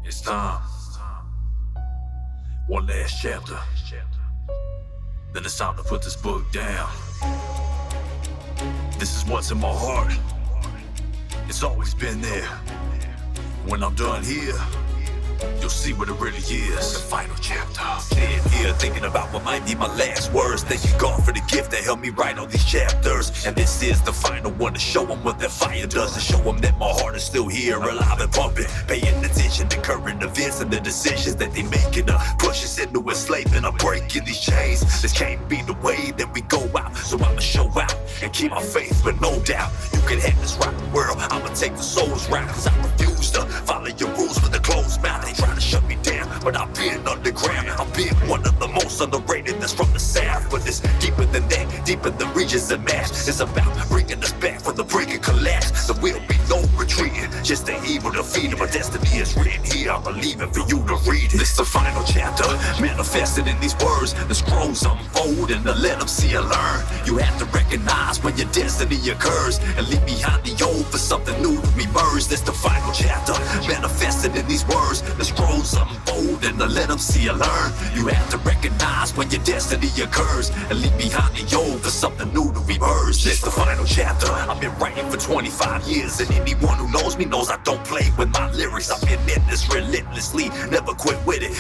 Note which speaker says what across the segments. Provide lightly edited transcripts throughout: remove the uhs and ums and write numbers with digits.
Speaker 1: It's time. One last chapter. Then it's time to put this book down. This is what's in my heart. It's always been there. When I'm done here, you'll see what it really is. The final chapter. Sitting here thinking about what might be my last words. Thanking God for the gift that helped me write all these chapters. And this is the final one to show them what that fire does. To show them that my heart is still here, alive and pumping. Paying attention to current events and the decisions that they making. Push us into enslavement. I'm breaking these chains. This can't be the way that we go out. So I'ma show out and keep my faith, but no doubt you can have this rotten world. I'ma take the soul's route, cause I refuse to follow your rules with a closed mouth. They try to shut me down, but I've been underground. I've been one of the most underrated that's from the south. But it's deeper than that, deeper than regions and maps. It's about bringing us back from the brink of collapse. There will be no retreating, just the evil defeated. My destiny is written here, I'm leaving for you to read it. It's the final chapter, manifested in these words. The scrolls unfold and to let them see and learn. You have to recognize when your destiny occurs and leave behind the old for something new to emerge. That's the final chapter, manifested in these words. The scrolls unfold and to let them see and learn. You have to recognize when your destiny occurs and leave behind the old for something new to emerge. It's the final chapter. I've been writing for 25 years, and anyone who knows me knows I don't play with my lyrics. I've been in this relentlessly, never quit with it.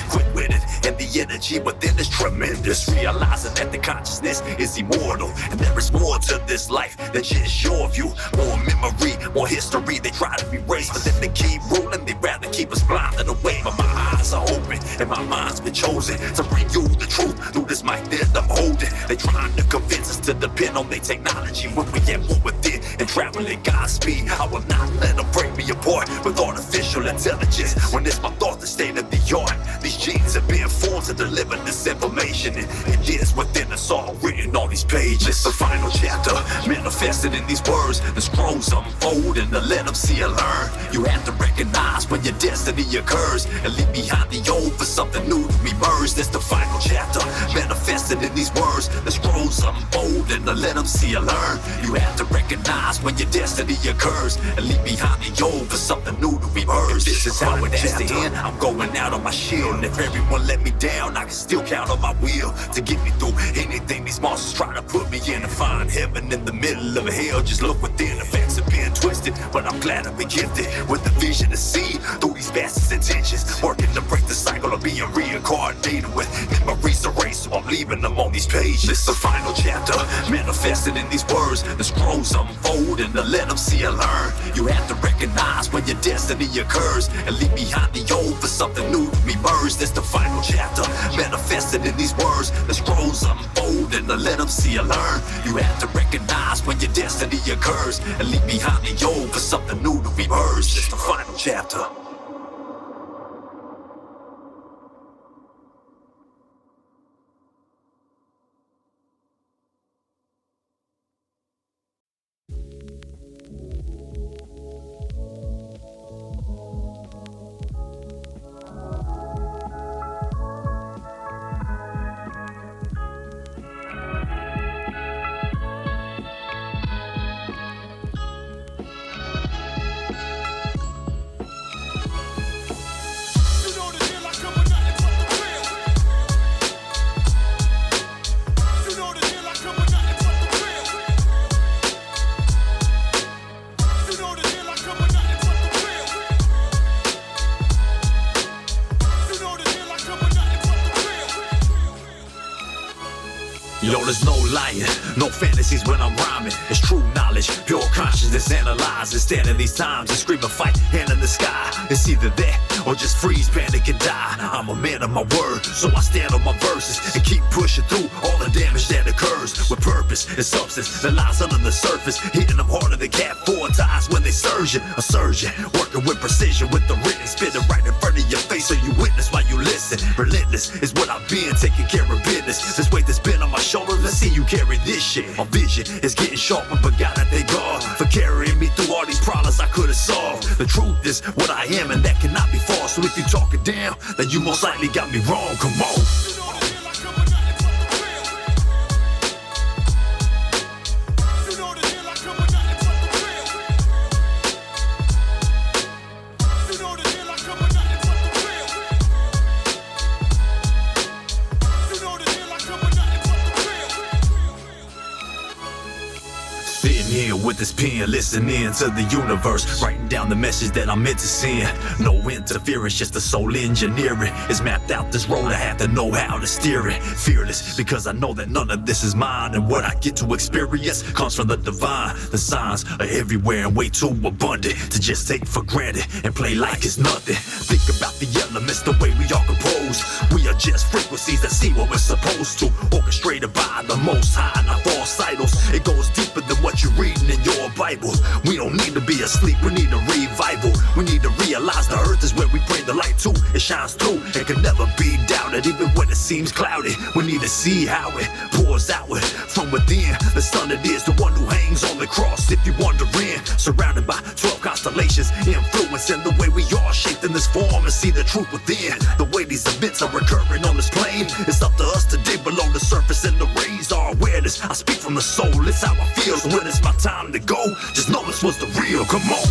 Speaker 1: And the energy within is tremendous. Realizing that the consciousness is immortal, and there is more to this life than just your view. More memory, more history they try to erase, but then they keep ruling. They rather keep us blinded away. But my eyes are open and my mind's been chosen to bring you the truth through this mic that I'm holding. They trying to convince us to depend on their technology when we get more within and travel at God's speed. I will not let them break me apart with artificial intelligence when it's my thought, the state of the art. These genes have been formed to deliver this information, and it is within us all written on these pages. It's the final chapter, manifested in these words. The scrolls unfold and to let them see and learn. You have to recognize when your destiny occurs and leave behind the old for something new to emerge. That's the final chapter, manifested in these words. The scrolls unfold and to let them see and learn. You have to recognize when your destiny occurs and leave behind the old for something new to emerge. This is how it has to end. I'm going out on my shield, and if everyone let me down, I can still count on my will to get me through anything these monsters try to put me in. To find heaven in the middle of hell, just look within. The facts have been twisted, but I'm glad I've been gifted with the vision to see through these bastards' intentions, working to break the cycle of being reincarnated with memories erased, so I'm leaving them on these pages. It's the final chapter, manifested in these words. The scrolls unfold and to let them see and learn. You have to recognize when your destiny occurs and leave behind the old for something new to emerge. That's the final chapter, manifested in these words. The scrolls unfold and to let them see and learn. You have to recognize when your destiny occurs and leave behind the old for something new to emerge. It's the final chapter. Yo, there's no lying, no fantasies when I'm rhyming. It's true knowledge, pure consciousness analyzed. Instead of these times, and scream and fight, hand in the sky. It's either that or just freeze, panic and die. I'm a man of my word, so I stand on my verses and keep pushing through all the damage that occurs with purpose and substance that lies under the surface, hitting them harder than cat 4 times when they surging. A surgeon working with precision with the written, spitting right in front of your face so you witness while you listen. Relentless is what I've been, taking care of business. This weight that's been on my shoulder, let's see you carry this shit. My vision is getting sharper, but gotta thank God for carrying me through all these problems I could've solved. The truth is what I am, and that cannot be false. So if you talk it down, then you most likely got me wrong. Come on. with this pen, listening to the universe, writing down the message that I'm meant to send. No interference, just the soul engineering. It's mapped out this road, I have to know how to steer it. Fearless, because I know that none of this is mine, and what I get to experience comes from the divine. The signs are everywhere and way too abundant to just take for granted and play like it's nothing. Think about the elements, the way we are composed. We are just frequencies that see what we're supposed to. Orchestrated by the Most High, not false idols. It goes deeper than what you're reading in your Bible. We don't need to be asleep, we need a revival. We need to realize the earth is where we bring the light to. It shines through, it can never be doubted, even when it seems cloudy. We need to see how it pours outward from within. The sun it is, the one who hangs on the cross. If you're wondering, surrounded by 12 constellations, influencing the way we are shaped in this form, and see the truth within. The way these events are recurring on this plane, it's up to us to dig below the surface and to raise our awareness. I speak from the soul, it's how I feel. So when it's my time to go, just know this was the real. Come on.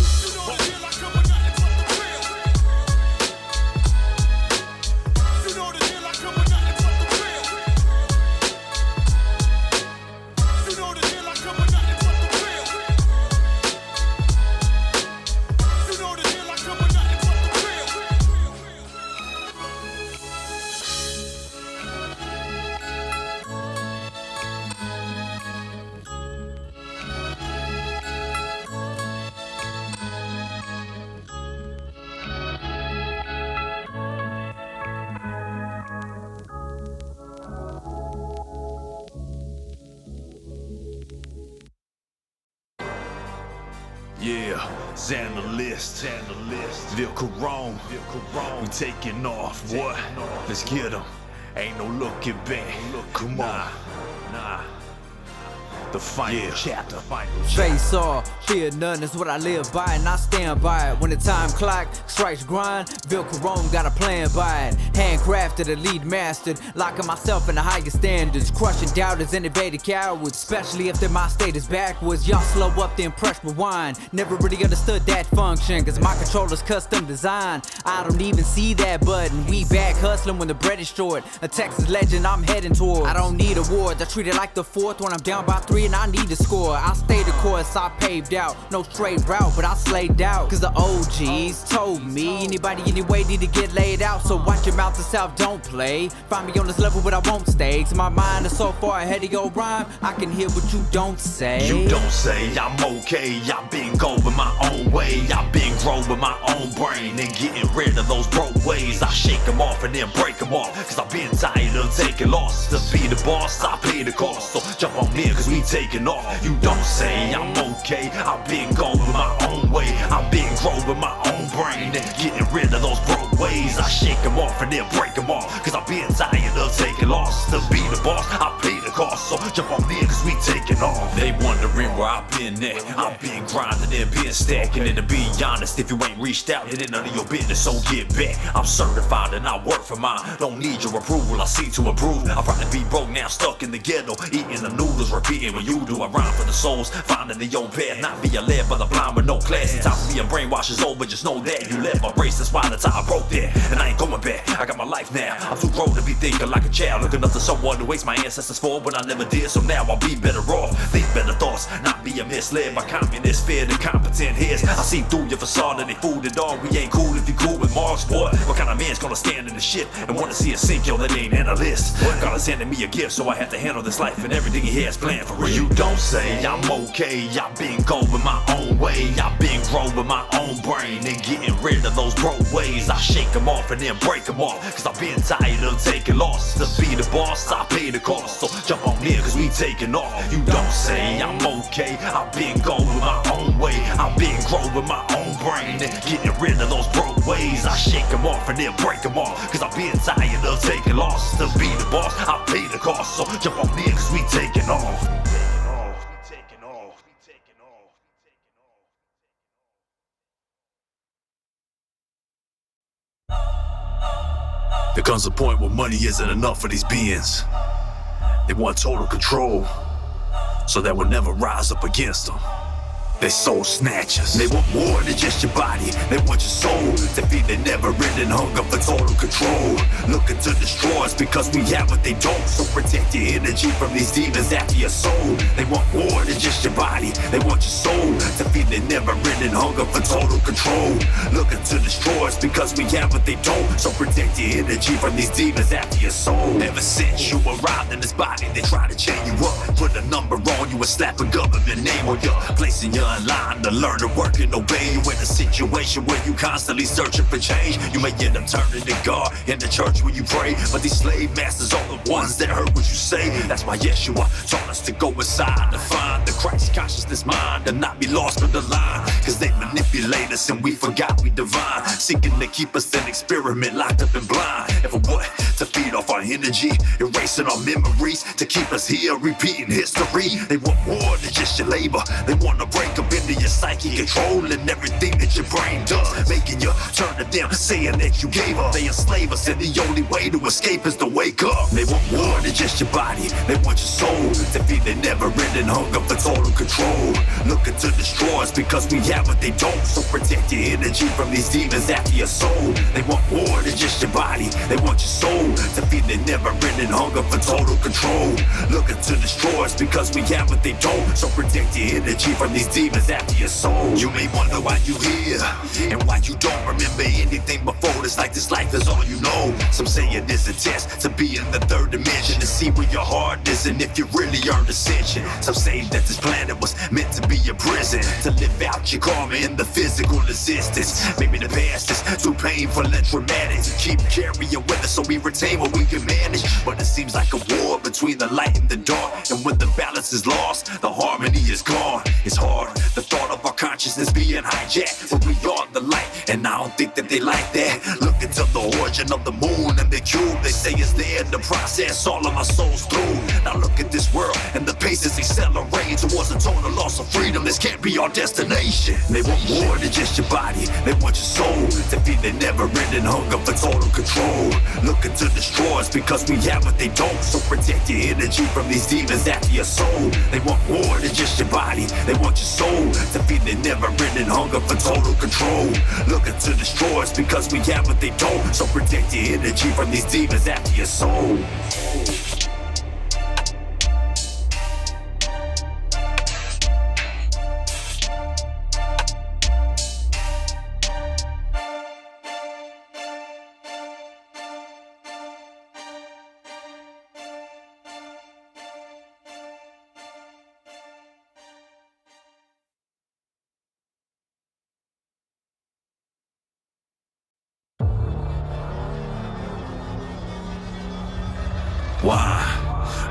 Speaker 1: Yeah, Analyst, Vil Carone, we taking off, what? Let's get 'em, ain't no looking back, come on, nah. The final chapter.
Speaker 2: Face off, fear none is what I live by, and I stand by it. When the time clock strikes grind, Vil Carone got a plan by it. Handcrafted, elite mastered, locking myself in the highest standards, crushing doubters, innovative cowards, especially if their mind state is backwards. Y'all slow up, then press rewind. Never really understood that function, cause my controller's custom design. I don't even see that button. We back hustling when the bread is short. A Texas legend I'm heading toward. I don't need awards, I treat it like the fourth when I'm down by 3 and I need to score. I stay the course I paved out. No straight route, but I slayed out. Cause the OGs told me anybody anyway need to get laid out. So watch your mouth to self, don't play. Find me on this level, but I won't stay. Cause my mind is so far ahead of your rhyme, I can hear what you don't say.
Speaker 1: You don't say I'm okay. I've been going my own way. I've been growing my own brain and getting rid of those broke ways. I shake them off and then break them off. Cause I've been tired of taking loss. To be the boss, I pay the cost. So jump on in cause we taking off. You don't say I'm okay. I've been going my own way. I've been growing my own brain and getting rid of those broke ways. I shake them off and then break them off. Cause I've been tired of taking loss. To be the boss, I pay the cost. So jump on in cause we taking off. They wondering where I've been at. I've been grinding and been stacking. And to be honest, if you ain't reached out, it ain't none of your business, so get back. I'm certified and I work for mine. Don't need your approval, I see to improve. I'll probably be broke now, stuck in the ghetto, eating the noodles, repeating what you do. I rhyme for the souls, finding their own path, not being led by the blind with no class. It's time for me and brainwash is over, just know that you left my brace, that's why the time broke there. And I ain't going back, I got my life now. I'm too grown to be thinking like a child, looking up to someone to waste my ancestors for, but I never did, so now I'll be better off. Think better thoughts, not being misled by communist fear and competent heads. I see through your facade and they fooled it all. We ain't cool if you cool with Mars, boy. What kind of man's gonna stand in the shit and wanna see it sink? Yo, that ain't Analyst. God is sending me a gift, so I have to handle this life and everything he has planned for real. You don't say I'm okay. I've been going my own way. I've been growing my own brain and getting rid of those broke ways. I shake them off and then break them off. Cause I've been tired of taking loss. To be the boss, I pay the cost. So jump on in cause we taking off. You don't say I'm okay. I've been going my own way. I've been growing my own brain and getting rid of those broke ways. I shake them off and then break them off. Cause I've been tired of taking loss. To be the boss, I pay the cost. So jump on in cause we taking off. There comes a point where money isn't enough for these beings. They want total control, so that we'll never rise up against them. They soul snatchers. They want more than just your body. They want your soul to feed their never-ending hunger for total control. Looking to destroy us because we have what they don't. So protect your energy from these demons after your soul. They want more than just your body. They want your soul to feed their never-ending hunger for total control. Looking to destroy us because we have what they don't. So protect your energy from these demons after your soul. Ever since you arrived in this body, they try to chain you up, put a number on you and slap a government name on you, placing you in line to learn to work and obey you in a situation where you constantly searching for change. You may end up turning to God in the church where you pray, but these slave masters are the ones that heard what you say. That's why Yeshua taught us to go inside to find the Christ consciousness mind and not be lost on the line, cause they manipulate us and we forgot we divine, seeking to keep us in experiment locked up and blind. And for what? To feed off our energy, erasing our memories, to keep us here repeating history. They want more than just your labor. They want to break up into your psyche, controlling everything that your brain does, making you turn to them, saying that you gave up. They enslave us and the only way to escape is to wake up. They want more than just your body. They want your soul to feed their never-ending hunger for total control. Looking to destroy us because we have what they don't. So protect your energy from these demons after your soul. They want more than just your body. They want your soul to feed their never-ending hunger for total control. Looking to destroy us because we have what they don't. So protect your energy from these demons after your soul. You may wonder why you here and why you don't remember anything before this. Like this life is all you know. Some say it is a test to be in the third dimension, to see where your heart is and if you really earned ascension. Some say that this planet was meant to be a prison, to live out your karma in the physical existence. Maybe the past is too painful and traumatic to keep carrying with us, so we retain what we can manage. But it seems like a war between the light and the dark, and when the balance is lost, the harmony is gone. It's hard, the thought of our consciousness being hijacked, but we are the light, and I don't think that they like that. Look into the origin of the moon and the cube, they say it's there in the process all of my soul's through. Now look at this world, and the pace is accelerating towards a total loss of freedom. This can't be our destination. They want more than just your body. They want your soul to feed their never-ending hunger for total control. Looking to destroy us because we have what they don't. So protect your energy from these demons after your soul. They want more than just your body. They want your soul to feed their never-ending hunger for total control. Looking to destroy us because we have what they don't. So protect your energy from these demons after your soul.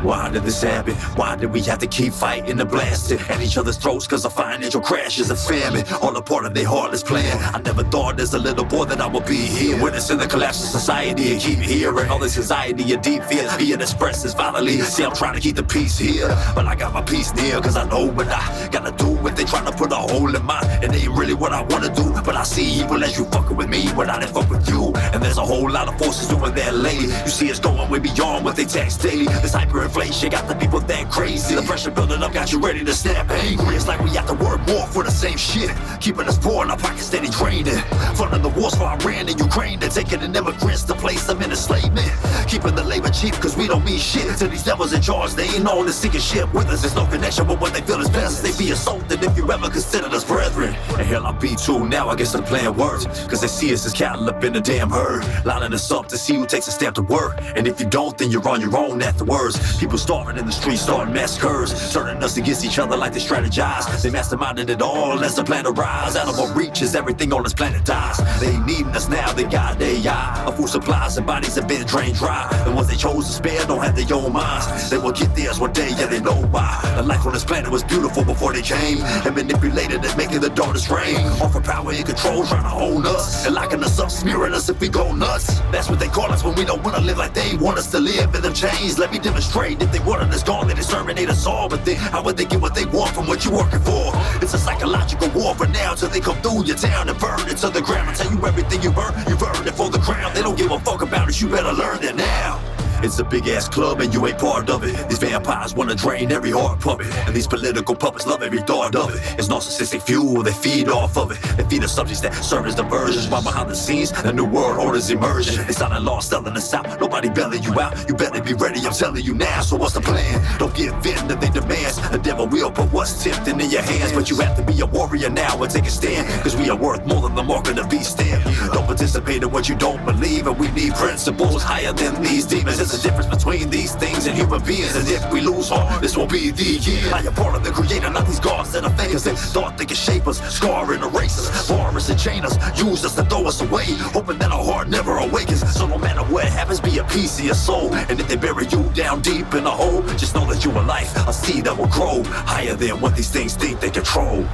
Speaker 1: Why did this happen? Why did we have to keep fighting and blasting at each other's throats cause of financial crashes and famine? All a part of their heartless plan. I never thought as a little boy that I would be here, witnessing the collapse of society and keep hearing all this anxiety and deep fear being expressed as violently. See, I'm trying to keep the peace here, but I got my peace near, cause I know what I gotta do when they trying to put a hole in mine. It ain't really what I wanna do, but I see evil as you fucking with me when I didn't fuck with you. And there's a whole lot of forces doing that lately. You see it's going way beyond what they tax daily. This hyperinflation got the people that crazy. The pressure building up got you ready to snap angry. It's like we have to work more for the same shit, keeping us poor and our pockets steady draining. Funding the wars for Iran and Ukraine, and taking in immigrants to place them in enslavement. Keeping the labor cheap cause we don't mean shit to these devils in charge. They ain't all this sinking shit with us. There's no connection with what they feel is best. They be assaulted if you ever considered us brethren. And hell, I'm B2 now, I guess the plan works, cause they see us as cattle up in the damn herd, lining us up to see who takes a step to work. And if you don't, then you're on your own afterwards. People starving in the streets, starting massacres, turning us against each other like they strategize. They masterminded it all as the planet rise. Out of our reach as everything on this planet dies. They ain't needing us now, they got AI. Our food supplies and bodies have been drained dry. The ones they chose to spare don't have their own minds. They will get theirs one day, yeah, they know why. The life on this planet was beautiful before they came, and manipulated it, making the darkness rain. Offer power and control, trying to own us, and locking us up, smearing us if we go nuts. That's what they call us when we don't wanna live like they want us to live. In them chains, let me demonstrate. If they wanted us gone, they'd exterminate us all. But then, how would they get what they want from what you're working for? It's a psychological war for now, till they come through your town and burn it to the ground and tell you everything you've earned it for the crown. They don't give a fuck about it, you better learn that now. It's a big ass club and you ain't part of it. These vampires wanna drain every heart puppet, and these political puppets love every thought of it. It's narcissistic fuel, they feed off of it. They feed us subjects that serve as diversions, while behind the scenes a new world order's emerging. It's not a law selling us out, nobody bailing you out. You better be ready, I'm telling you now. So what's the plan? Don't give in to their demands. The devil will put what's tempting in your hands, but you have to be a warrior now and take a stand, cause we are worth more than the mark of the beast stamp. Don't participate in what you don't believe, and we need principles higher than these demons. There's a difference between these things and human beings, and if we lose heart, this won't be the year. I am part of the creator, not these gods that are fakers. They thought they could shape us, scar and erase us, bar us and chain us, use us to throw us away, hoping that our heart never awakens. So no matter what happens, be a piece of your soul, and if they bury you down deep in a hole, just know that you are life, a seed that will grow higher than what these things think they control.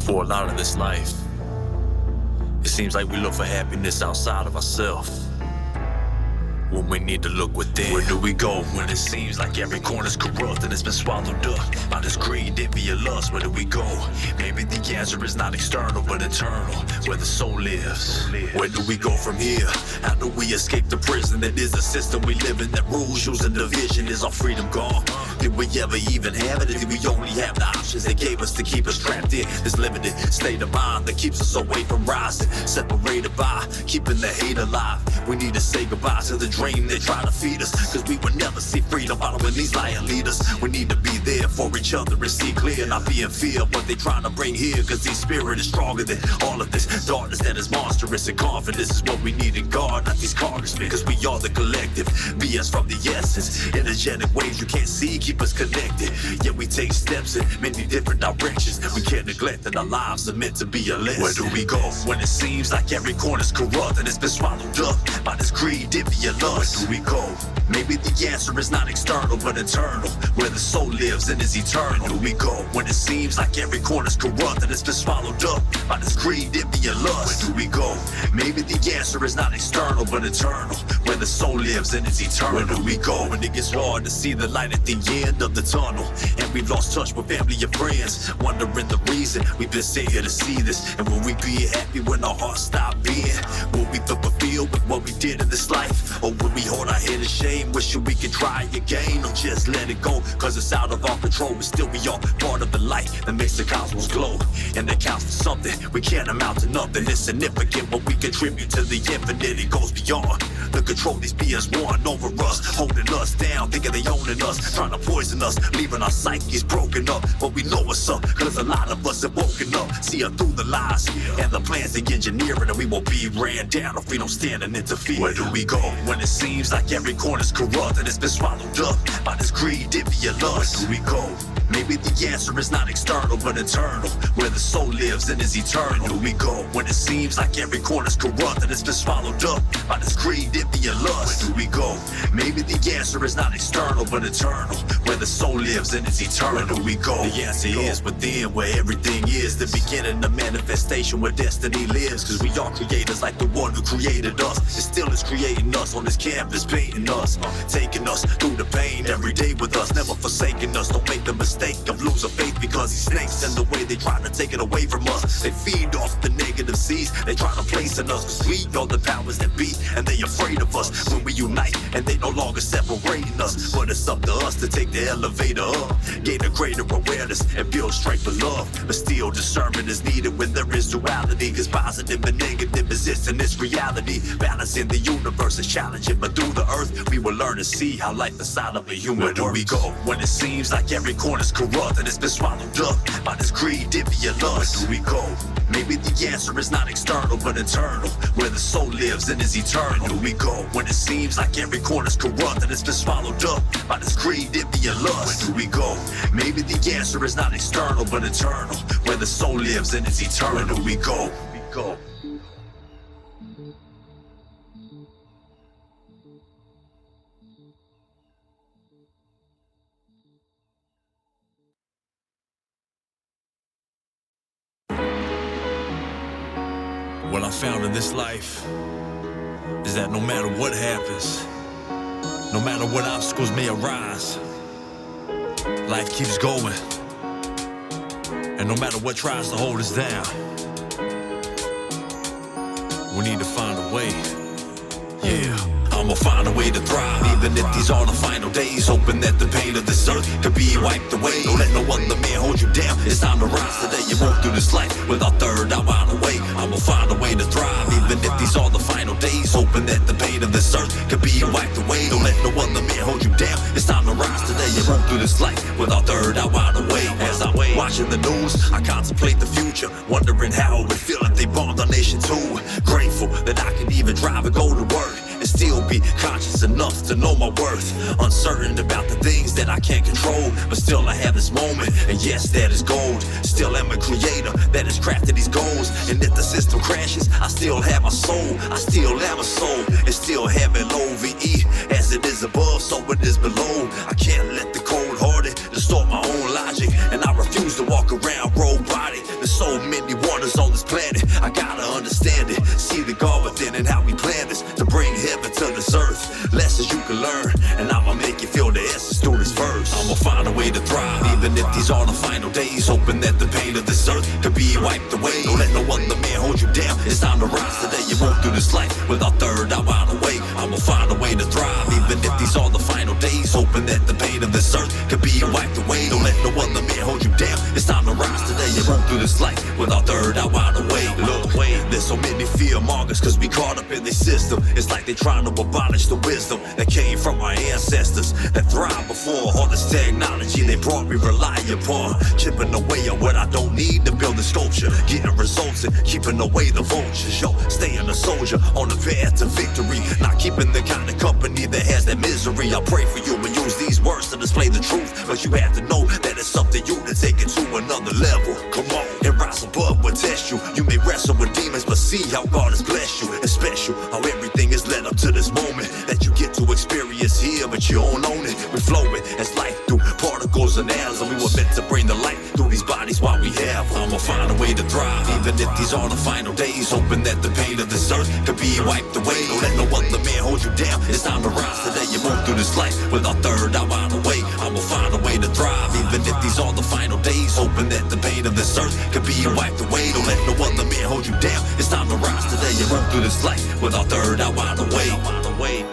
Speaker 1: For a lot of this life, it seems like we look for happiness outside of ourselves, when we need to look within. Where do we go when it seems like every corner's corrupt and it's been swallowed up by this greed, envy, and lust? Where do we go? Maybe the answer is not external but internal, where the soul lives. Where do we go from here? How do we escape the prison that is the system we live in, that rules, use, and division? Is our freedom gone? Did we ever even have it? Or did we only have the options they gave us to keep us trapped in this limited state of mind that keeps us away from rising, separated by keeping the hate alive? We need to say goodbye to the dream they try to feed us, cause we will never see freedom following these lion leaders. We need to be there for each other and see clear, not be in fear of what they trying to bring here, cause the spirit is stronger than all of this darkness that is monstrous, and confidence is what we need in God, not these congressmen, cause we are the collective. BS from the essence, energetic waves you can't see keep us connected, yet we take steps in many different directions. We can't neglect that our lives are meant to be a lesson. Where do we go when it seems like every corner's corrupt and it's been swallowed up by this greed, envy, and lust? Where do we go? Maybe the answer is not external but internal, where the soul lives and is eternal. Where do we go when it seems like every corner's corrupt and it's been swallowed up by this greed, envy, and lust? Where do we go? Maybe the answer is not external but internal, where the soul lives and is eternal. Where do we go when it gets hard to see the light at the end of the tunnel, and we've lost touch with family and friends, wondering the reason we've been sent here to see this? And will we be happy when our hearts stop beating? Will we feel fulfilled with what we did in this life, or will we hold our head in shame, wishing we could try again, or just let it go cause it's out of our control? But still we are part of the light that makes the cosmos glow, and that counts for something. We can't amount to nothing, it's significant what we contribute to the infinite. It goes beyond the control these BS won over us, holding us down, thinking they owning us, trying to poison us, leaving our psyches broken up. But we know what's up, cause a lot of us have woken up, see us through the lies and the plans they engineering, and we won't be ran down if we don't stand and interfere. Where do we go when it seems like every corner's corrupt and it's been swallowed up by this greed, envy, and lust? Where do we go? Maybe the answer is not external but internal, where the soul lives and is eternal. Where do we go when it seems like every corner's corrupt and it's been swallowed up by this greed, envy, and lust? Where do we go? Maybe the answer is not external but eternal, where the soul lives and is eternal. Where do we go? The answer is within, where everything is the beginning of manifestation, where destiny lives, cause we are creators like the one who created us, and still is creating us on this canvas, painting us, taking us through the pain every day with us, never forsaking us. Don't make the mistake of losing faith because he's snakes, and the way they try to take it away from us, they feed off the negative seeds they try to place in us, cause we are the powers that be and they afraid of us. When we unite and they no longer separating us, but it's up to us to take the elevator up, gain a greater awareness and build strength for love. But still discernment is needed when there is duality, cause positive and negative exist in this reality, balancing the universe is challenging, but through the earth we will learn to see how life inside of a human works. Where do we go when it seems like every corner's corrupt and it's been swallowed up by this greed, envy, and lust? Where do we go? Maybe the answer is not external but internal, where the soul lives and is eternal. Where do we go when it seems like every corner's corrupt and it's been swallowed up by this greed, envy, and lust? Where do we go? Maybe the answer is not external but eternal, where the soul lives and is eternal. Where do we go? What I found in this life is that no matter what happens, no matter what obstacles may arise, life keeps going. And no matter what tries to hold us down, we need to find a way. Yeah, I'ma find a way to thrive, even if these are the final days. Hoping that the pain of this earth could be wiped away. Don't let no other man hold you down. It's time to rise today. You walk through this life with our third eye wide awake. I'ma find a way to thrive, even if these are the final days. Hoping that the pain of this earth could be wiped away. Don't let no other man hold you down. It's time to rise today. You walk through this life with our third eye wide awake. As I'm watching the news, I contemplate the future, wondering how it would feel if they bombed our nation too. Grateful that I can even drive and go to work and still be conscious enough to know my worth. Uncertain about the things that I can't control, but still I have this moment, and yes, that is gold. Still am a creator that has crafted these goals, and if the system crashes, I still have my soul. I still am a soul, and still have it OVE. As it is above, so it is below. I can't let the cold-hearted distort my own logic, and I refuse to walk around robotic. There's so many wonders on this planet, I gotta understand it. See the God within and how we plan this to bring heaven to this earth. Lessons you can learn, and I'ma make you feel the essence through this verse. I'ma find a way to thrive, even if these are the final days. Hoping that the pain of this earth could be wiped away. Don't let no other man hold you down. It's time to rise today. You walk through this life with our third eye wide awake. I'ma find a way to thrive, even if these are the final days. Hoping that the pain of this earth could be wiped away. Don't let no other man hold you down. It's time to rise today. You walk through this life with our third eye wide awake. Look, there's so many fear mongers, cause we caught up in this system. It's like they trying to abolish the wisdom that came from our ancestors that thrived before all this technology they brought me rely upon. Chipping away at what I don't need to build a sculpture, getting results and keeping away the vultures. Yo, staying a soldier on the path to victory, not keeping the kind of company that has that misery. I pray for you and use these words to display the truth, but you have to know that it's up to you to take it to another level. Come on, and rise above will test you. You may wrestle with demons, but see how God has blessed you. It's special how everything is led up to this moment that you get to experience here, but you don't own it. We're flowing as life through particles and atoms, and we were meant to bring the light through these bodies while we have. I'ma find a way to thrive, even if these are the final days. Hoping that the pain of this earth could be wiped away. Don't let no other man hold you down. It's time to rise today. You move through this life with our third eye wide awake. I'ma find a way to thrive, even if these are the final days. Hoping that the pain of this earth could be wiped away. Don't let no other man hold you down. It's time to rise today. You move through this life with our third eye wide awake.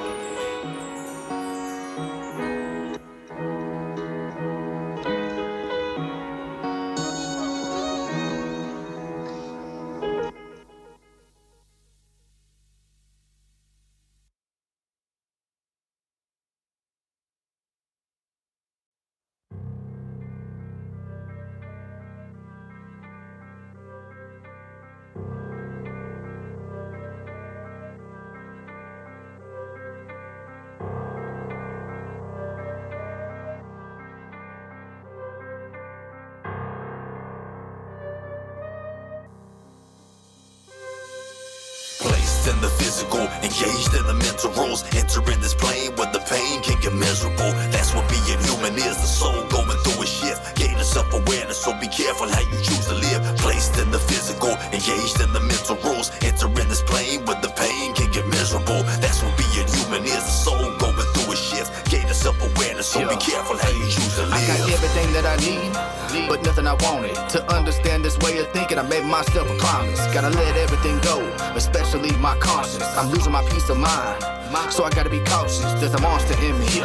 Speaker 1: In the physical, engaged in the mental roles, entering this plane where the pain can get miserable. That's what being human is, the soul going through a shift, gaining self-awareness, so be careful how you choose to live. Placed in the physical, engaged in the mental roles, entering this plane where the pain can get miserable. That's what being human is, the soul going through a shift, gaining self-awareness, so be careful how you choose to live.
Speaker 3: I got everything that I need, but nothing I wanted. To understand this way of thinking, I made myself a promise. Gotta let everything go, especially my conscience. I'm losing my peace of mind, so I gotta be cautious. There's a monster in me,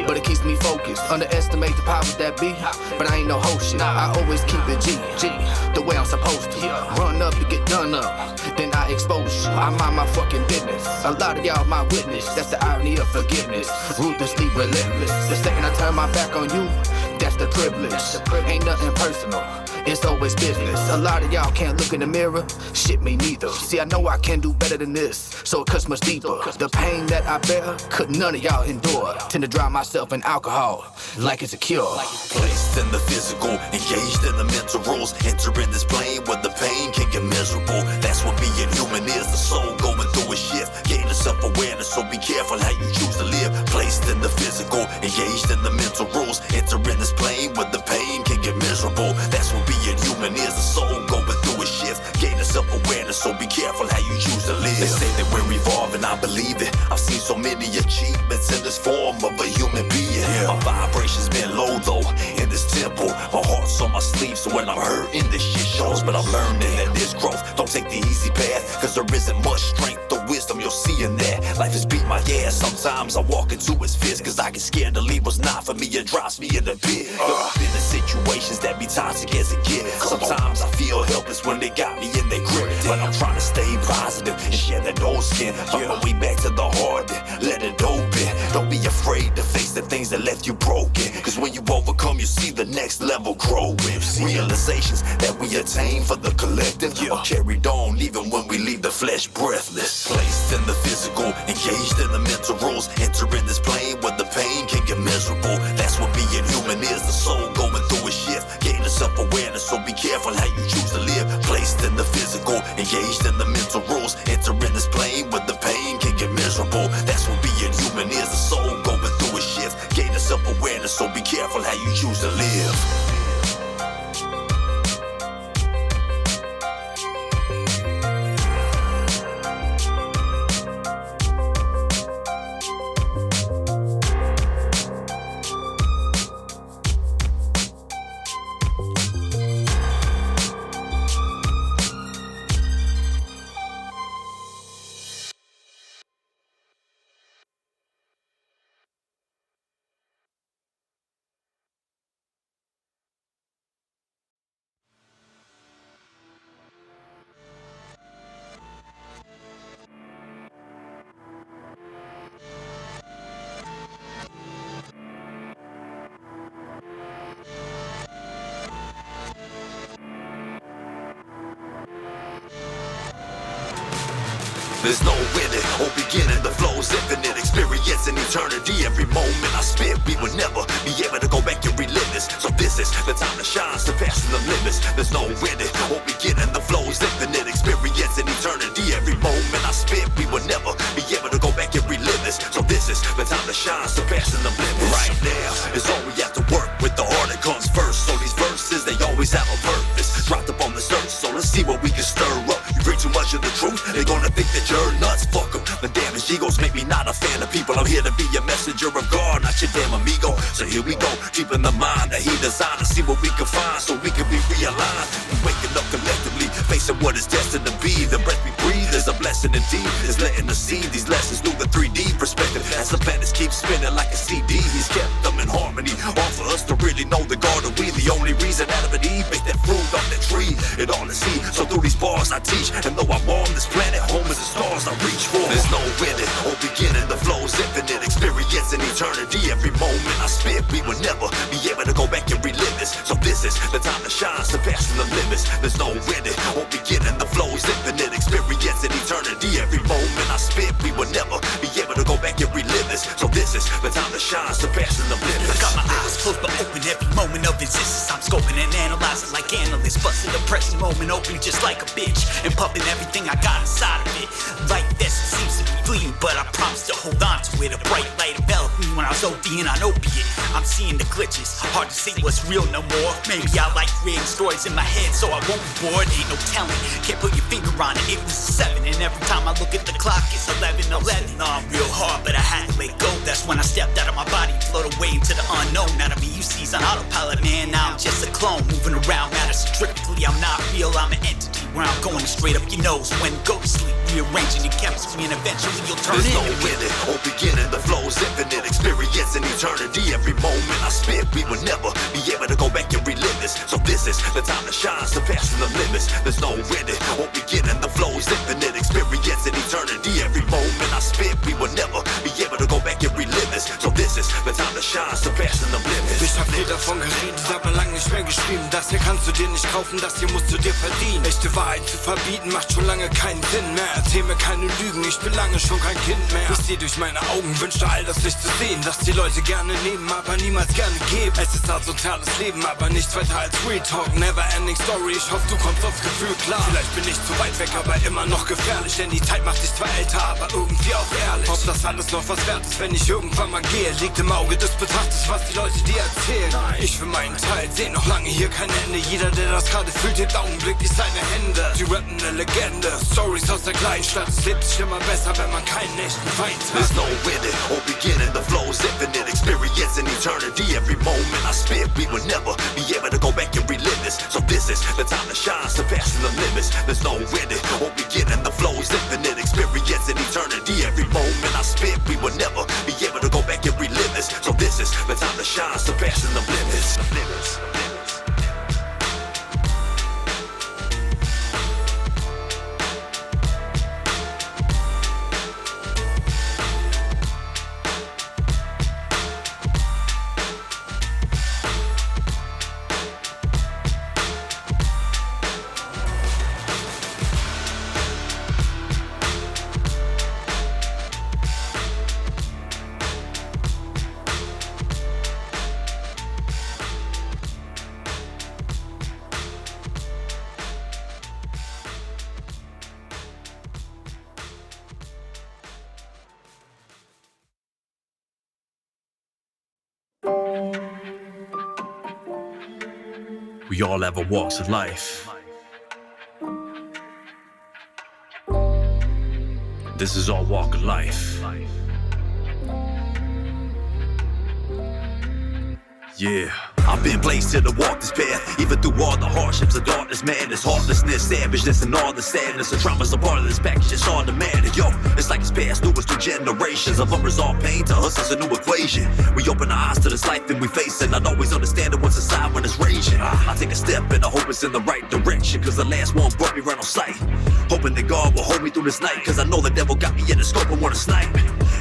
Speaker 3: but it keeps me focused. Underestimate the powers that be, but I ain't no hoe shit. I always keep it G, the way I'm supposed to. Run up and get done up, then I expose you. I mind my fucking business. A lot of y'all my witness. That's the irony of forgiveness, ruthlessly relentless. The second I turn my back on you, that's the privilege. Ain't nothing personal, it's always business. A lot of y'all can't look in the mirror, shit me neither. See, I know I can do better than this, so it cuts much deeper. The pain that I bear, could none of y'all endure. Tend to drown myself in alcohol, like it's a cure.
Speaker 1: Placed in the physical, engaged in the mental roles, entering this plane where the pain can get miserable. That's what being human is, the soul going through a shift, gaining self-awareness, so be careful how you choose to live. Placed in the physical, engaged in the mental roles, entering this plane where the pain can get miserable. That's what being human is, the soul going through a shift, gaining self-awareness, so be careful how you choose to live. They say that we're evolving, I believe it. I've seen so many achievements in this form of a human being. My vibration's been low though, in this temple. My heart's on my sleeve, so when I'm hurting, yeah, sometimes I walk into his fist, cause I get scared to leave what's not for me, it drops me in the pit. I've been in situations that be toxic as it get. Sometimes I feel helpless when they got me in their grip, but I'm trying to stay positive and share that old skin. Find my way back to the heart, let it open. Don't be afraid to face the things that left you broken, cause when you overcome you see the next level growing. Realizations that we attain for the collective are carried on even when we leave the flesh breathless. Placed in the physical, engaged in the mental rules, entering this plane where the pain can get miserable. That's what being human is, the soul going through a shift, gaining self-awareness, so be careful how you choose to live. Placed in the physical, engaged in the mental rules, entering this plane where the pain can get miserable. That's what being human is, the soul going through a shift, gaining self-awareness, so be careful how you choose to live. There's no ending or beginning, the flow's infinite, experiencing eternity. Every moment I spent, we would never be able to go back and relive this. So this is the time to shine, surpassing the limits. There's no ending or beginning, the flow's infinite, experiencing eternity. Every moment I spent, we would never be able to go back and relive this. So this is the time to shine, surpassing the limits. Right now is all we have to work with, the heart that comes first. So these verses, they always have a purpose, dropped up on the surface. So let's see what we can stir up. You bring too much of the truth, they're gonna think that you're nuts. Fuck them, the damaged egos make me not a fan of people. I'm here to be a messenger of God, not your damn amigo. So here we go, keeping the mind that he designed, to see what we can find so we can be realigned. We're waking up collectively, facing what is destined to be. The breath we breathe is a blessing indeed. Is letting us see these lessons through the 3D perspective. As the planets keep spinning like a CD, he's kept them in harmony. All for us to really know the God that we. The only reason Adam and Eve ate that fruit off that tree. It all is he. So through these bars I teach, and though I'm on this planet, home is the stars I reach for. There's no ending or beginning, the flow's infinite, experiencing eternity. Every moment I spent, we would never be able to go back and relive this. So this is the time to shine, surpassing the limits. There's no ending or beginning, the flow's infinite, experiencing eternity. Every moment I spent, we would never be able to go back and relive this. So this is the time to shine, surpassing the limits. I got my eyes closed but open every moment of existence. I'm scoping and analyzing like analysts, busting the present moment open just like a bitch, and pumping everything I got inside of it. Like this, it seems to be fleeting, but I promise to hold on to it. A bright light enveloped me when I was ODing on opiate. I'm seeing the glitches, hard to see what's real no more. Maybe I like creating stories in my head so I won't be bored. Ain't no telling, can't put your finger on it. It was 7, and every time I look at the clock it's 11:11. I'm real hard, but I had to let go. That's when I stepped out of my body, float away into the unknown. Out of me, you see, on autopilot, man. Now I'm just a clone, moving around matter strictly. I'm not real, I'm an entity where I'm going straight up your nose. When go to sleep, rearranging your chemistry, and eventually you'll turn in. There's no ending or beginning, the flow's infinite, experiencing eternity. Every moment I spent, we would never be able to go back and relive this. So this is the time to shine, surpassing the limits. There's no ending or beginning, the flow's infinite, experiencing eternity. Every moment I spent, we would never be able to go back and relive this. So this is the time to shine, surpassing the limits.
Speaker 4: Ich hab viel davon geredet, aber lang nicht mehr geschrieben. Das hier kannst du dir nicht kaufen, das hier musst du dir verdienen. Echte Wahrheit zu verbieten macht schon lange keinen Sinn mehr. Erzähl mir keine Lügen, ich bin lange schon kein Kind mehr. Ich seh durch meine Augen, wünschte all das Licht zu sehen, dass die Leute gerne nehmen, aber niemals gerne geben. Es ist ein soziales Leben, aber nichts weiter als Real Talk. Never ending story, ich hoffe du kommst aufs Gefühl klar. Vielleicht bin ich zu weit weg, aber immer noch gefährlich, denn die Zeit macht dich zwar älter, aber irgendwie auch ehrlich. Ob das alles noch was wert ist, wenn ich irgendwann mal gehe, liegt im Auge des Betrachters, was die Leute dir erzählen. Ich für meinen Teil seh noch lange hier kein Ende. Jeder, der das gerade fühlt, hebt augenblicklich seine Hände. Die rappen eine Legende, Stories aus der Kleinstadt. Es lebt sich immer besser, wenn man keinen echten Feind hat.
Speaker 1: There's no ending or beginning, the flow's infinite, experiencing eternity. Every moment I spent, we would never be able to go back and relive this. So this is the time to shine, surpassing the limits. There's no ending or beginning, the flow's infinite, experiencing eternity. Every moment I spent, we surpassing the limits. We all have our walks of life. This is our walk of life. Yeah. I've been blazed to walk this path, even through all the hardships of darkness, madness, heartlessness, savageness, and all the sadness. The trauma's a part of this package, it's hard to manage. Yo, it's like it's passed through us through generations of unresolved pain. To us, it's a new equation. We open our eyes to this life and we face it, not always understanding what's inside when it's raging. I take a step and I hope it's in the right direction, cause the last one brought me right on sight. Hoping that God will hold me through this night, cause I know the devil got me in the scope and wanna snipe.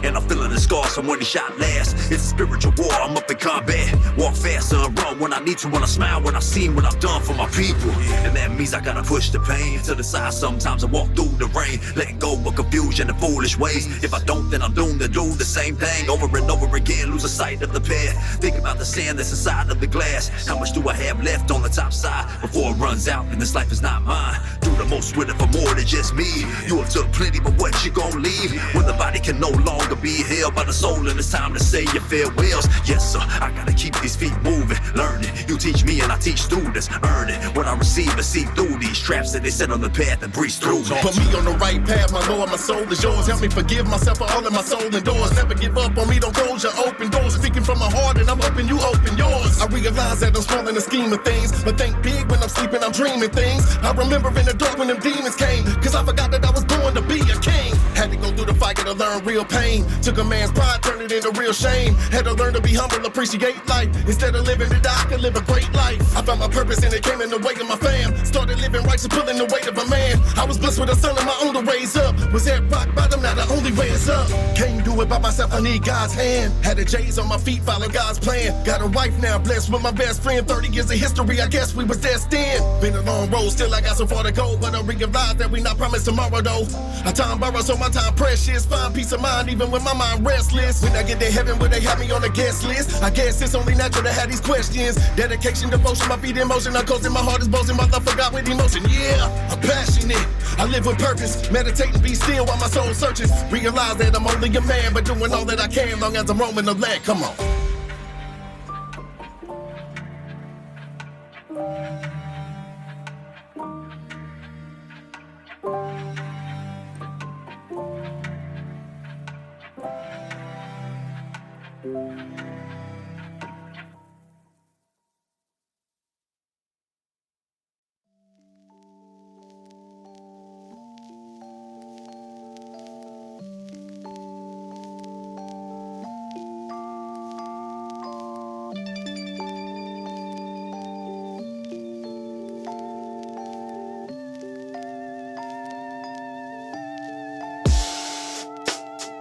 Speaker 1: And I'm feeling the scars from when he shot last. It's a spiritual war, I'm up in combat. Walk faster and run when I need to, when I smile, when I see what I've done for my people. And that means I gotta push the pain to the side. Sometimes I walk through the rain, letting go of confusion and foolish ways. If I don't, then I'm doomed to do the same thing over and over again, lose a sight of the path. Think about the sand that's inside of the glass. How much do I have left on the top side before it runs out and this life is not mine? Do the most with it for more than just me. You have took plenty, but what you gon' leave when the body can no longer be held by the soul, and it's time to say your farewells. Yes sir, I gotta keep these feet moving, learning. You teach me and I teach students, earning what I receive and see through these traps that they set on the path and breeze through.
Speaker 5: Put me on the right path, my Lord, my soul is yours. Help me forgive myself for all of my soul and doors. Never give up on me, don't close your open doors. Speaking from my heart and I'm hoping you open yours. I realize that I'm small in the scheme of things, but think big when I'm sleeping, I'm dreaming things. I remember in the dark when them demons came, cause I forgot that I was born to be a king. Had to go through the fire to learn real pain. Took a man's pride, turned it into real shame. Had to learn to be humble, appreciate life. Instead of living to die, I could live a great life. I found my purpose and it came in the way of my fam. Started living righteous, pulling the weight of a man. I was blessed with a son of my own to raise up. Was at rock bottom, now the only way is up. Can't do it by myself, I need God's hand. Had the J's on my feet, follow God's plan. Got a wife now, blessed with my best friend. 30 years of history, I guess we was destined. Been a long road, still I got so far to go. But I realize that we not promised tomorrow though. I time borrow, so my time precious. Find peace of mind even when my mind restless. When I get to heaven, will they have me on the guest list? I guess it's only natural to have these questions. Dedication, devotion, my feet in motion. I'm coasting, my heart is boasting, my love for God with emotion. Yeah, I'm passionate, I live with purpose. Meditate and be still while my soul searches. Realize that I'm only a man, but doing all that I can long as I'm roaming the land. Come on.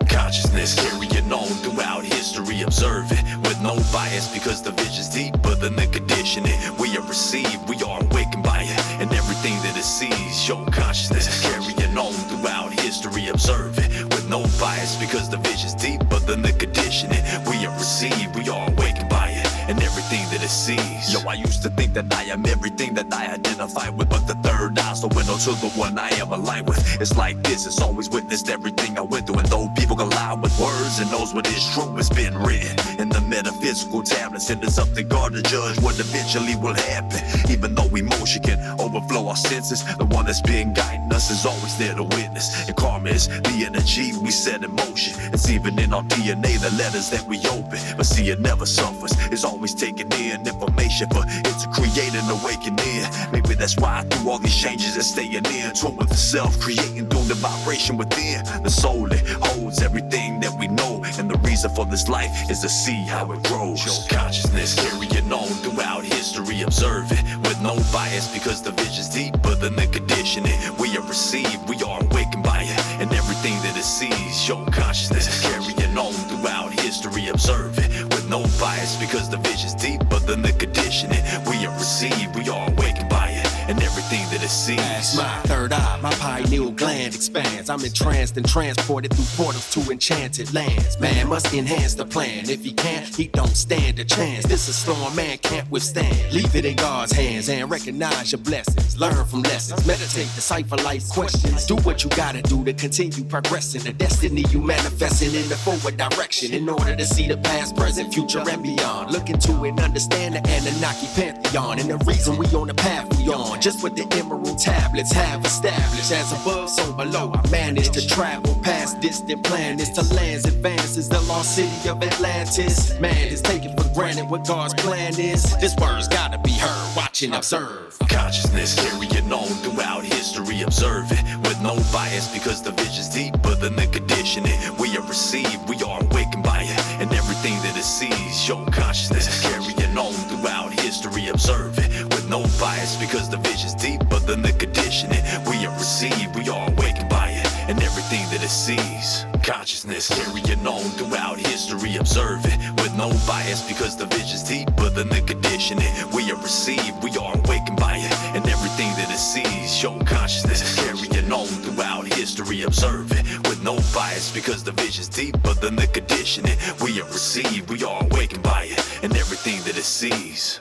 Speaker 1: Consciousness carrying on throughout history, observing with no bias because the vision's deeper than the conditioning. We are received, we are awakened by it, and everything that it sees. Show consciousness carrying on throughout history, observing with no bias because the vision's deeper than the conditioning. We are received, we are awakened by it, and everything that it sees. Yo, I used to think that I am everything that I identify with, but the third eye's the window to the one I am aligned with. It's like this, it's always witnessed everything I went through, and though people can lie with words and knows what is true, it's been written in the metaphysical tablets, and it's up to God to judge what eventually will happen. Even though emotion can overflow our senses, the one that's been guiding us is always there to witness. And karma is the energy we set in motion. It's even in our DNA, the letters that we open. But see, it never suffers, it's always taking in information for it to create an awakening. Maybe that's why through all these changes it's staying in tune with the self, creating through the vibration within the soul. It holds everything that we know, and the reason reason for this life is to see how it grows. Your consciousness carrying on throughout history, observe it with no bias because the vision's deeper than the conditioning. We are received, we are awakened by it, and everything that it sees. Your consciousness carrying on throughout history, observe it with no bias because the vision's deeper than the conditioning. We are received, we are awakened by it, and everything that it sees.
Speaker 6: As my third eye, my pineal gland expands. I'm entranced and transported through portals to enchanted lands. Man must enhance the plan. If he can't, he don't stand a chance. This a storm man can't withstand. Leave it in God's hands and recognize your blessings. Learn from lessons, meditate, decipher life's questions. Do what you gotta do to continue progressing. The destiny you manifesting in the forward direction in order to see the past, present, future, and beyond. Look into it, understand the Anunnaki pantheon and the reason we on the path we on. Just what the emerald tablets have established. As above, so below, I managed to travel past distant planets to lands advances. The lost city of Atlantis. Man is taken for granted what God's plan is. This word's gotta be heard, watch and observe.
Speaker 1: Consciousness carrying on throughout history, observe it with no bias because the vision's deeper than the conditioning. We are received, we are awakened by it, and everything that it sees. Your consciousness carrying on throughout history, observe it with no bias because the vision's deeper than the conditioning. We are received, we are awakened by it, and everything that it sees. Consciousness carrying on throughout history, observe it with no bias because the vision's deeper than the conditioning. We are received, we are awakened by it, and everything that it sees. Your consciousness carrying on throughout history, observe it with no bias because the vision's deeper than the conditioning. We are received, we are awakened by it, and everything that it sees.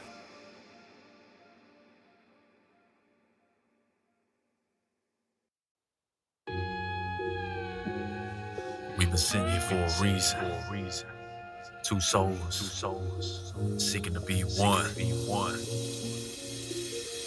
Speaker 7: We've been sitting here for a reason. Two souls seeking to be one.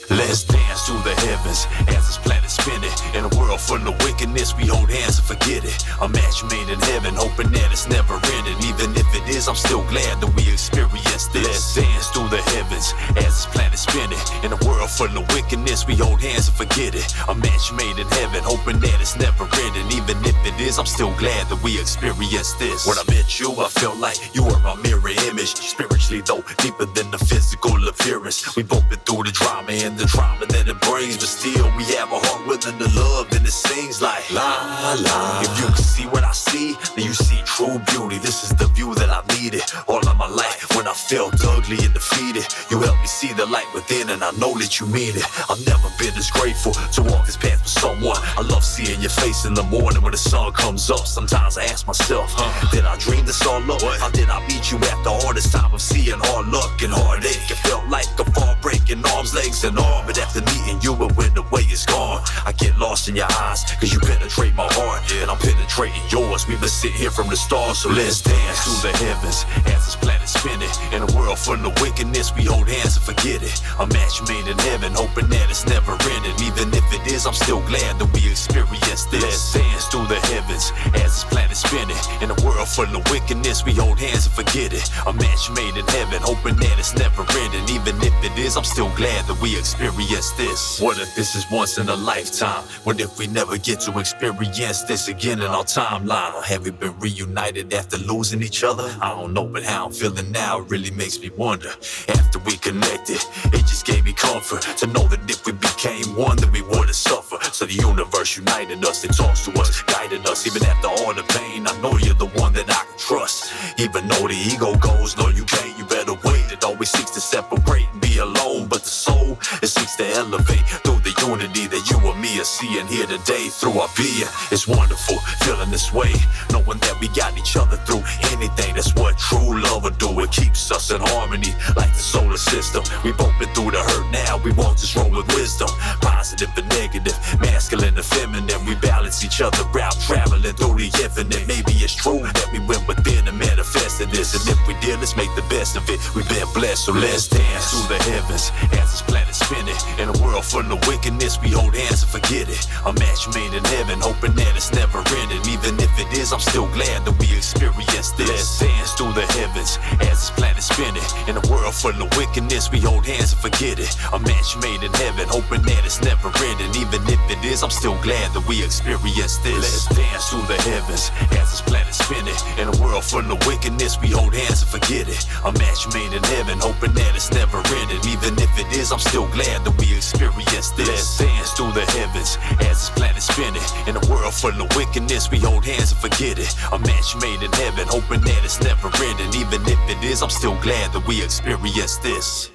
Speaker 1: Let's dance to the heavens as this planet spinning. In a world full of wickedness, we hold hands and forget it. A match made in heaven, hoping that it's never ending. Even if it is, I'm still glad that we experienced this. Let's dance through the heavens as this planet spinning. In a world full of wickedness, we hold hands and forget it. A match made in heaven, hoping that it's never ending. Even if it is, I'm still glad that we experienced this. When I met you, I felt like you were my mirror image. Spiritually though, deeper than the physical appearance. We both been through the drama and the trauma that it brings, but still we have a heart willing to love, and it sings like la la. If you can see what I see, then you see true beauty. This is the view that I needed all of my life. When I felt ugly and defeated, you helped me see the light within, and I know that you mean it. I've never been as grateful to walk this path with someone. I love seeing your face in the morning when the sun comes up. Sometimes I ask myself, did I dream this all up? How did I meet you after all this time of seeing hard luck and heartache? It felt like a fall breaking arms, legs, and all. But after meeting you, but when the way is gone, I get lost in your eyes, cause you penetrate my heart, and I'm penetrating yours. We've been sitting here from the stars, so let's dance through the heavens as this planet spinning. In a world full of wickedness, we hold hands and forget it. A match made in heaven, hoping that it's never ending. Even if it is, I'm still glad that we experienced this. Let's dance through the heavens as this planet spinning. In a world full of wickedness, we hold hands and forget it. A match made in heaven, hoping that it's never ending. Even if it is, I'm still glad that we experienced this. What if this is once in a lifetime? What if we never get to experience this again in our timeline? Or have we been reunited after losing each other? I don't know, but how I'm feeling now really makes me wonder. After we connected, it just gave me comfort to know that if we became one, then we wouldn't suffer. So the universe united us, it talks to us, guiding us. Even after all the pain, I know you're the one that I can trust. Even though the ego goes, no you can't, you better wait. It always seeks to separate and be alone, but the soul, it seeks to elevate through the unity that you and me are seeing here today. Through our being, it's wonderful feeling this way, knowing that we got each other through anything. That's what true love will do. It keeps us in harmony like the solar system. We both been through the hurt, now we won't just roll with wisdom. Positive and negative, masculine and feminine, we balance each other out, traveling through the infinite. Maybe it's true that we went within and manifested this, and if we did, let's make the best of it. We've been blessed, so let's dance through the heavens as this planet spinning. In a world full of wickedness, we hold hands and forget it. A match made in heaven, hoping that it's never ending. Even if it is, I'm still glad that we experienced this. Let's dance through the heavens as this planet spinning. In a world full of wickedness, we hold hands and forget it. A match made in heaven, hoping that it's never ending. Even if it is, I'm still glad that we experienced this. Let's dance through the heavens as this planet spinning. In a world full of wickedness, we hold hands and forget it. A match made in heaven, hoping that it's never ending. Even if it is, I'm still glad that we experienced this. Let's dance through the heavens as this planet spinning. In a world full of wickedness, we hold hands and forget it. A match made in heaven, hoping that it's never ending. Even if it is, I'm still glad that we experienced this.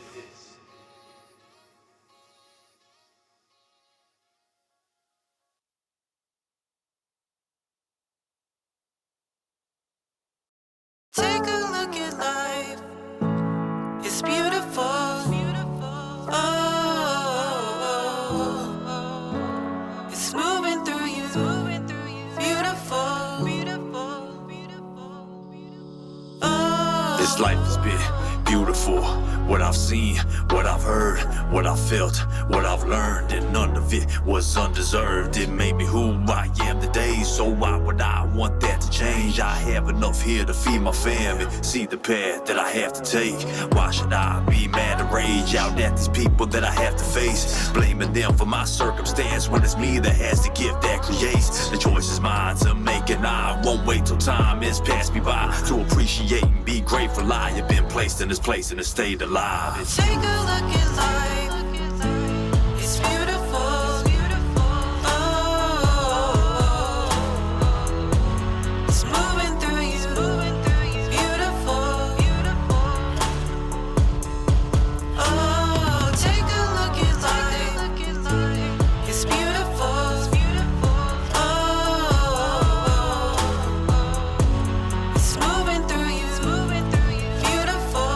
Speaker 8: Take a look at life, it's beautiful. Oh, it's moving through you, beautiful. Oh,
Speaker 1: This life has been beautiful. What I've seen, what I've heard, what I've felt, what I've learned, and none of it was undeserved. It made me who I am today, so why would I want that to change? I have enough here to feed my family, see the path that I have to take. Why should I be mad and rage out at these people that I have to face? Blaming them for my circumstance when it's me that has the gift that creates. The choice is mine to make, and I won't wait till time has passed me by to appreciate and be grateful I have been placed in this place in a state of life.
Speaker 8: take a look at life, it's beautiful. Oh, it's moving through you, beautiful. Oh, take a look at life, it's beautiful. Oh, it's moving through you, beautiful.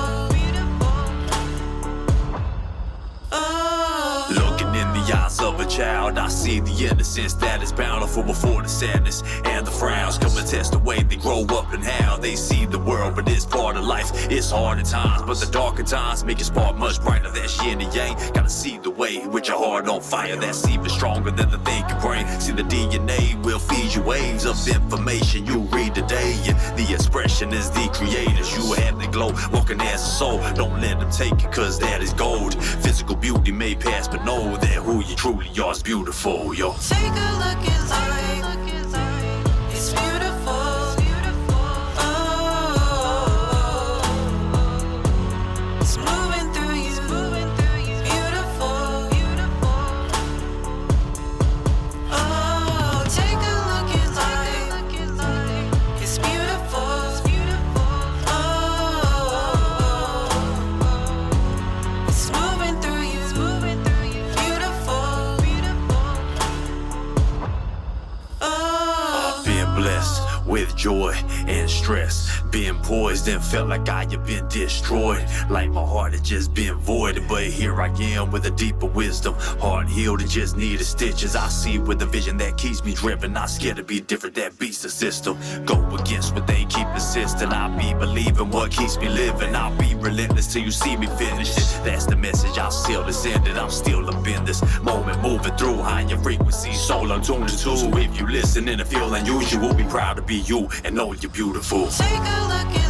Speaker 1: Looking in the eyes of a child, I see the innocence that is bountiful before the sadness and the frowns. Come and test the way they grow up and how they see the world. But it's part of life, it's hard at times, but the darker times make it spark much brighter. That yin and yang, gotta see the way with your heart on fire. That's even stronger than the thinking brain. See, the DNA will feed you waves of information you read today. And the expression is the creators. You have the glow, walking as a soul. Don't let them take it, cause that is gold. Physical beauty may pass, but know that who you truly are is beautiful, yo.
Speaker 8: Take a look at life, it's beautiful. Oh, it's moving through you, beautiful. Oh, take a look at life, it's beautiful. Oh, it's moving through you, beautiful. Oh.
Speaker 1: Being blessed with joy and stress, being poised and felt like I have been destroyed, like my heart had just been voided. But here I am with a deeper wisdom, heart healed and just needed stitches. I see with a vision that keeps me driven, not scared to be different, that beats the system. Go against what they keep insisting, I'll be believing what keeps me living. I'll be relentless till you see me finish it. That's the message I'll seal this ended. I'm still up in this moment, moving through higher frequencies, soul I'm tuned to. So if you listen and feel unusual, be proud to be you and know you're beautiful.
Speaker 8: Take a look at